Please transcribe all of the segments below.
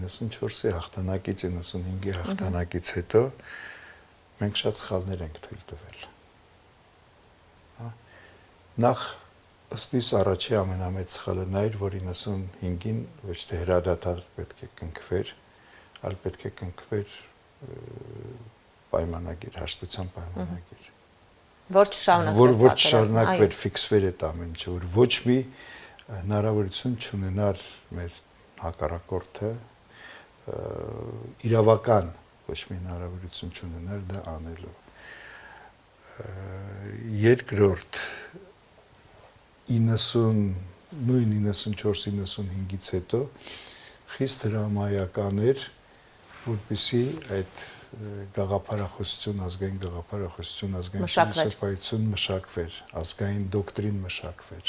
94-ի հաղթանակից 95-ի հաղթանակից հետո մենք շատ սխալներ ենք թույլ տվել։ Նախ ըստ իս առաջի ամենամեծ սխալը նա էր, որ 95-ին ոչ թե հրադադար պետք է կնքվեր, այլ պետք է կնքվեր պայմանագիր, հաշտության պայմանագիր։ Որ չշարունակվեր, ֆիքսվեր այդ ամեն ինչը, որ ոչ մի հնարավորություն չունենար մեր հակառակորդը իրավական ոչ մի հնարավորություն չունենար դա անելու։ Երկրորդ 94-95-ից հետո խիստ հրամայական էր, որպեսզի այդ գաղափարախոսություն, ազգային գաղափարախոսություն, ազգային փիլիսոփայություն մշակվեր, ազգային դոկտրին մշակվեր։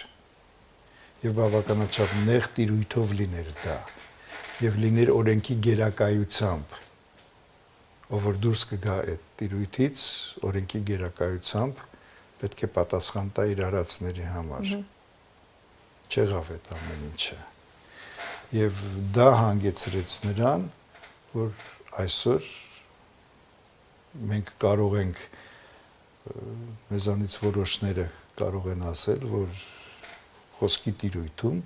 Եվ բավականաչափ նեղ տիրույթով լիներ դա, եւ լիներ օրենքի գերակայությամբ, ով որ դուրս կգա այդ տիրույթից, օրենքի գերակայությամբ պետք է պատասխան տա իր արածների համար։ Չեղավ այդ ամեն ինչը։ Եվ դա հանգեցրեց նրան, որ այսօր մենք կարող ենք մեզանից որոշները կարող են ասել, որ խոսքի տիրույթում,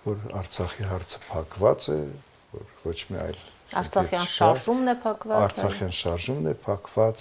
որ Արցախի հարցը փակված է, որ ոչ մի այլ Արցախյան շարժումն է փակված։ Արցախյան շարժումն է փակված,